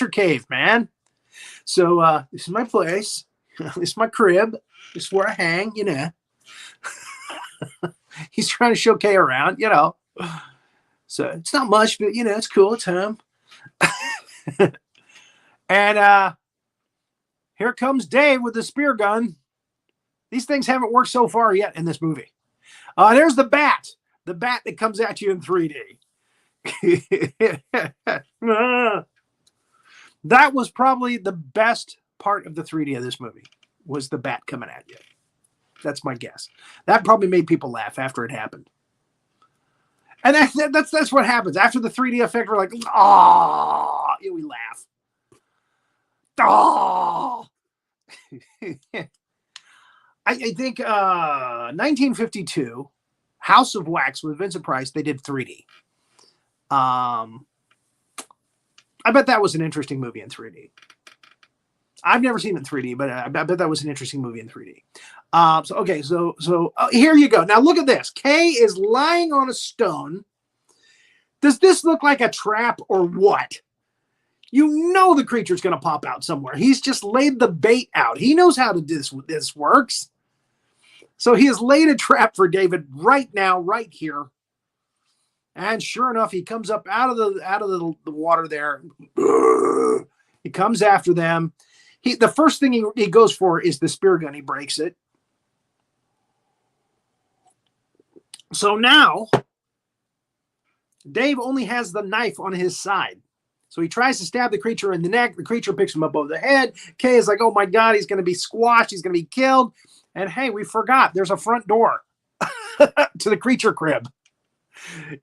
cave, man. So this is my place. This is my crib. This is where I hang, you know. He's trying to show Kay around, you know. So it's not much, but you know, it's cool. It's him. And here comes Dave with the spear gun. These things haven't worked so far yet in this movie. There's the bat. The bat that comes at you in 3D. That was probably the best part of the 3D of this movie, was the bat coming at you. That's my guess. That probably made people laugh after it happened. And that's what happens. After the 3D effect, we're like, oh, we laugh. Oh. I think 1952, House of Wax with Vincent Price, they did 3D. I bet that was an interesting movie in 3D. I've never seen it in 3D, but I bet that was an interesting movie in 3D. So here you go. Now look at this. Kay is lying on a stone. Does this look like a trap or what? You know the creature's going to pop out somewhere. He's just laid the bait out. He knows how to do this works. So he has laid a trap for David right now, right here. And sure enough, he comes up out of the water there. He comes after them. The first thing he goes for is the spear gun. He breaks it. So now, Dave only has the knife on his side. So he tries to stab the creature in the neck. The creature picks him above the head. Kay is like, oh my God, he's going to be squashed. He's going to be killed. And hey, we forgot. There's a front door to the creature crib.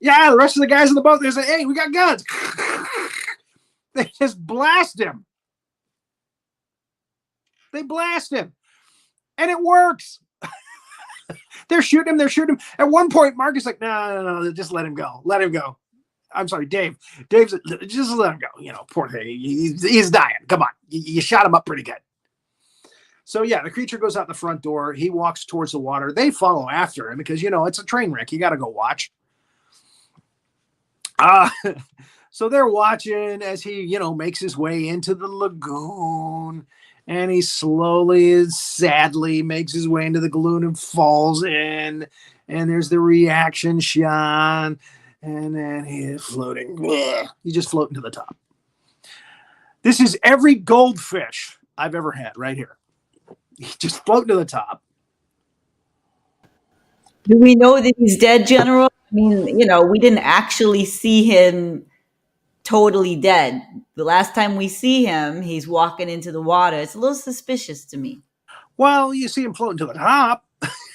Yeah, the rest of the guys in the boat, they say, hey, we got guns. They just blast him. They blast him. And it works. They're shooting him. At one point, Mark is like, no, just let him go. Let him go. I'm sorry, Dave. Dave's just let him go. You know, poor thing. He's dying. Come on. You shot him up pretty good. So, yeah, the creature goes out the front door. He walks towards the water. They follow after him because, you know, it's a train wreck. You got to go watch. So they're watching as he, you know, makes his way into the lagoon. And he slowly and sadly makes his way into the lagoon and falls in. And there's the reaction shot. And then he's floating. He's just floating to the top. This is every goldfish I've ever had right here. Just floating to the top. Do we know that he's dead, General? I mean, we didn't actually see him totally dead. The last time we see him, he's walking into the water. It's a little suspicious to me. Well, you see him floating to the top.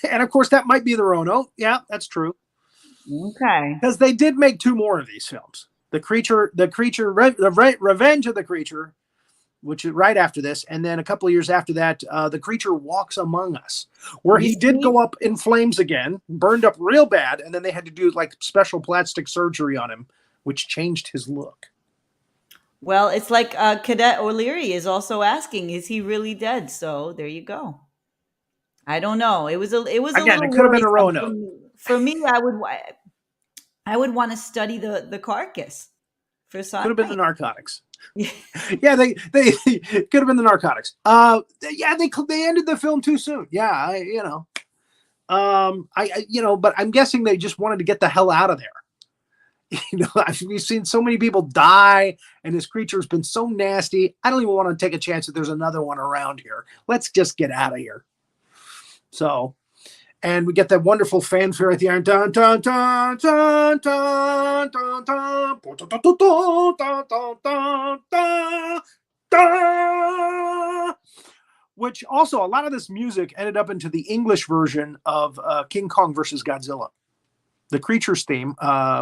And of course, that might be the Roanoke. Yeah, that's true. Okay. Because they did make 2 more of these films. The Revenge of the Creature, which is right after this. And then a couple of years after that, The Creature Walks Among Us, where he did go up in flames again, burned up real bad. And then they had to do like special plastic surgery on him, which changed his look. Well, it's like Cadet O'Leary is also asking, is he really dead? So there you go. I don't know. It was a Again, little it could have been a Roanoke. For me, I would want to study the carcass for science. Could have been the narcotics. Yeah, they could have been the narcotics. Yeah, they ended the film too soon. Yeah, but I'm guessing they just wanted to get the hell out of there. We've seen so many people die, and this creature's been so nasty. I don't even want to take a chance that there's another one around here. Let's just get out of here. So, and we get that wonderful fanfare at the end. Dun, dun, dun, dun, dun, dun, dun, dun, dun, dun, dun. Which also, a lot of this music ended up into the English version of King Kong versus Godzilla. The Creature's theme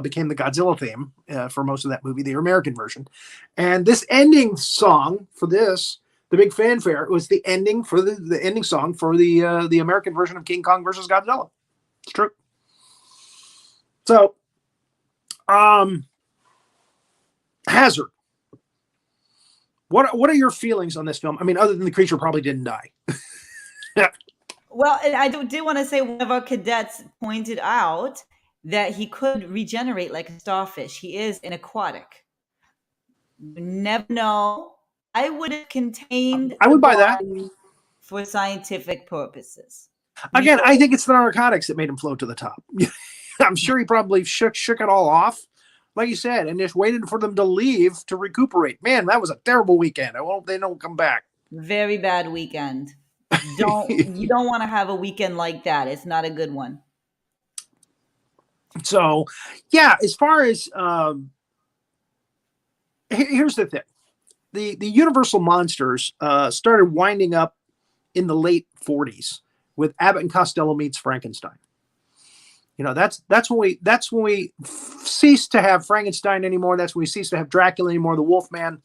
became the Godzilla theme for most of that movie, the American version. And this ending song for this, the big fanfare, was the ending for the ending song for the American version of King Kong versus Godzilla. It's true. So, Hazzard. What are your feelings on this film? I mean, other than the creature probably didn't die. Well, and I did want to say one of our cadets pointed out that he could regenerate like a starfish. He is an aquatic. You never know. I would have contained. I would buy that for scientific purposes. Again, I think it's the narcotics that made him float to the top. I'm sure he probably shook it all off, like you said, and just waited for them to leave to recuperate. Man, that was a terrible weekend. I hope they don't come back. Very bad weekend. You don't want to have a weekend like that. It's not a good one. So, yeah, as far as here's the thing. The Universal monsters started winding up in the late 40s with Abbott and Costello meets Frankenstein. That's when we ceased to have Frankenstein anymore. That's when we ceased to have Dracula anymore, the Wolfman.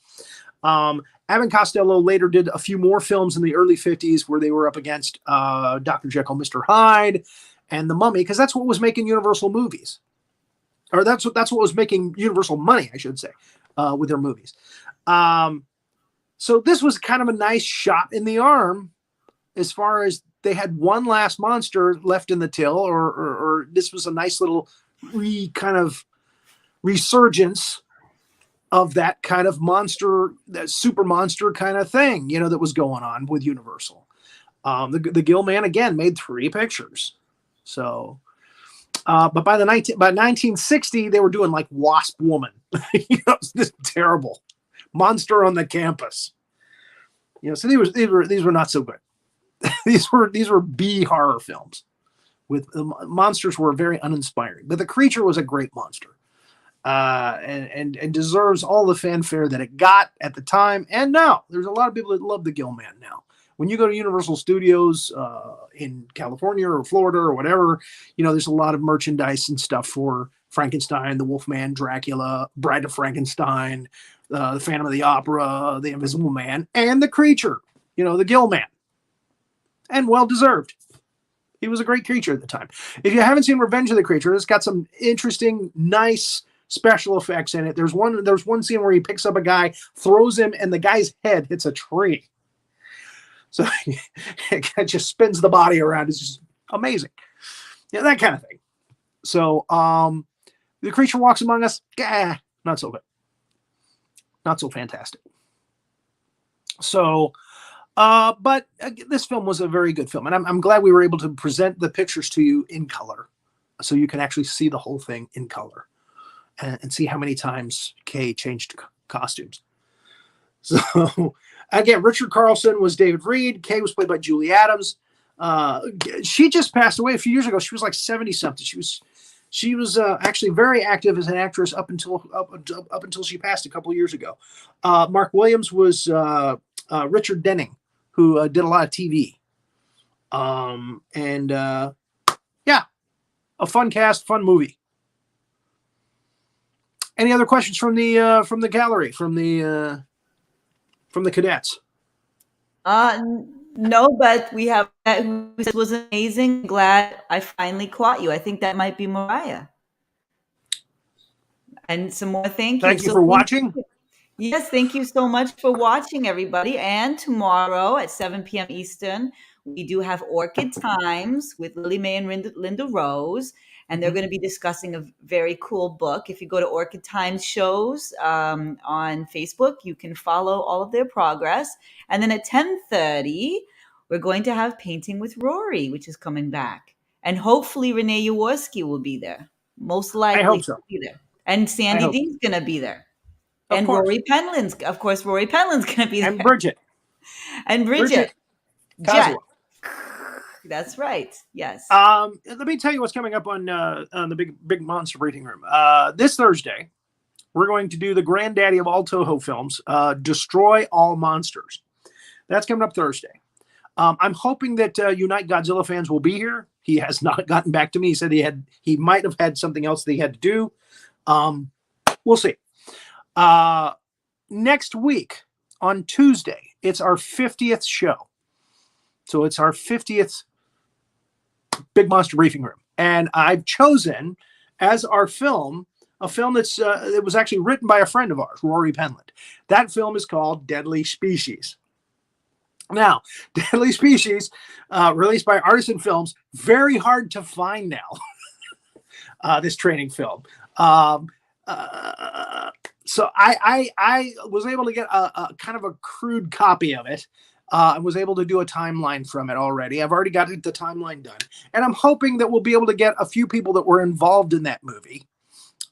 Abbott and Costello later did a few more films in the early 50s where they were up against Dr. Jekyll, Mr. Hyde, and The Mummy, because that's what was making Universal movies. Or that's what was making Universal money, I should say, with their movies. So this was kind of a nice shot in the arm as far as they had one last monster left in the till, or this was a nice little kind of resurgence of that kind of monster, that super monster kind of thing, that was going on with Universal. The Gill Man, again, made 3 pictures. So, but by 1960, they were doing like Wasp Woman. It's just terrible. Monster on the Campus. So these were not so good. these were B horror films. With monsters were very uninspiring, but the creature was a great monster, and deserves all the fanfare that it got at the time. And now there's a lot of people that love the Gill Man now. When you go to Universal Studios in California or Florida or whatever, there's a lot of merchandise and stuff for Frankenstein, the Wolfman, Dracula, Bride of Frankenstein, the Phantom of the Opera, the Invisible Man, and the creature, the Gill Man. And well deserved. He was a great creature at the time. If you haven't seen Revenge of the Creature, it's got some interesting, nice special effects in it. There's one scene where he picks up a guy, throws him, and the guy's head hits a tree. So it just spins the body around. It's just amazing. Yeah, that kind of thing. So the creature walks among us. Not so good. Not so fantastic. So, but this film was a very good film. And I'm glad we were able to present the pictures to you in color. So you can actually see the whole thing in color and see how many times Kay changed costumes. So again, Richard Carlson was David Reed. Kay was played by Julie Adams. She just passed away a few years ago. She was like 70 something. She was actually very active as an actress up until she passed a couple of years ago. Mark Williams was Richard Denning, who did a lot of TV. Yeah, a fun cast, fun movie. Any other questions from the gallery, from the cadets? No, but we have that who said was amazing. Glad I finally caught you. I think that might be Mariah. And some more thank you. Thank you for watching. Yes, thank you so much for watching, everybody. And tomorrow at 7 p.m. Eastern, we do have Orchid Times with Lily Mae and Linda Rose. And they're going to be discussing a very cool book. If you go to Orchid Times shows on Facebook, you can follow all of their progress. And then at 10:30, we're going to have Painting with Rory, which is coming back. And hopefully Renee Yaworsky will be there. Most likely I hope so. Be there. And Sandy Dean's going to be there. And Rory Penland's going to be there. And Bridget. And Bridget. Jet. That's right. Yes. Let me tell you what's coming up on the big monster briefing room. This Thursday, we're going to do the granddaddy of all Toho films, Destroy All Monsters. That's coming up Thursday. I'm hoping that Unite Godzilla fans will be here. He has not gotten back to me. He said he might have had something else that he had to do. We'll see. Next week on Tuesday, it's our 50th show. So it's our 50th Big Monster Briefing Room. And I've chosen as our film, a film that was actually written by a friend of ours, Rory Penland. That film is called Deadly Species. Now, Deadly Species, released by Artisan Films, very hard to find now, this training film. So I was able to get a kind of a crude copy of it. I was able to do a timeline from it already. I've already got the timeline done. And I'm hoping that we'll be able to get a few people that were involved in that movie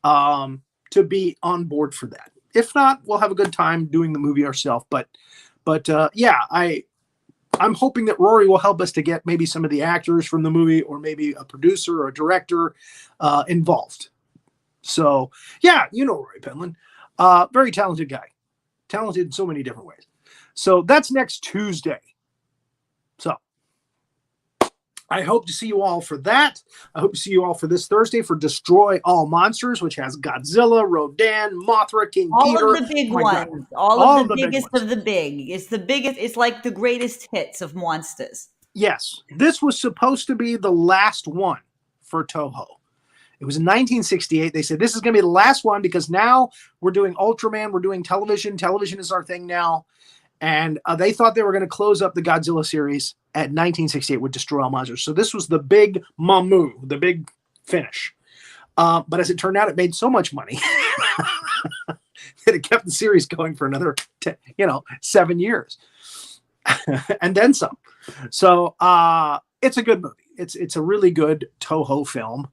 to be on board for that. If not, we'll have a good time doing the movie ourselves. But yeah, I'm hoping that Rory will help us to get maybe some of the actors from the movie or maybe a producer or a director involved. So, yeah, you know Rory Penland. Very talented guy. Talented in so many different ways. So that's next Tuesday. So I hope to see you all for that. I hope to see you all for this Thursday for Destroy All Monsters, which has Godzilla, Rodan, Mothra, King Peter. All of the big ones. All of the biggest of the big. It's the biggest. It's like the greatest hits of monsters. Yes. This was supposed to be the last one for Toho. It was in 1968. They said, this is going to be the last one because now we're doing Ultraman. We're doing television. Television is our thing now. And they thought they were going to close up the Godzilla series at 1968 with Destroy All Monsters. So this was the big mamu, the big finish. But as it turned out, it made so much money that it kept the series going for another 7 years. And then some. So it's a good movie. It's a really good Toho film.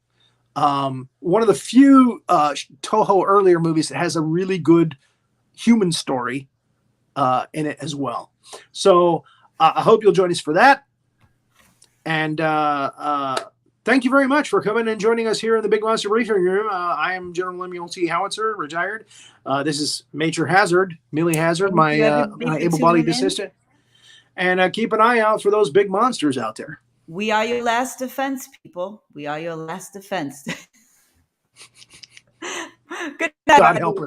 One of the few Toho earlier movies that has a really good human story in it as well. So I hope you'll join us for that. And thank you very much for coming and joining us here in the Big Monster Briefing Room. I am General Lemuel T. Howitzer, retired. This is Major Hazzard, Millie Hazzard, my able-bodied assistant. And keep an eye out for those big monsters out there. We are your last defense, people. We are your last defense. Good night. God help us.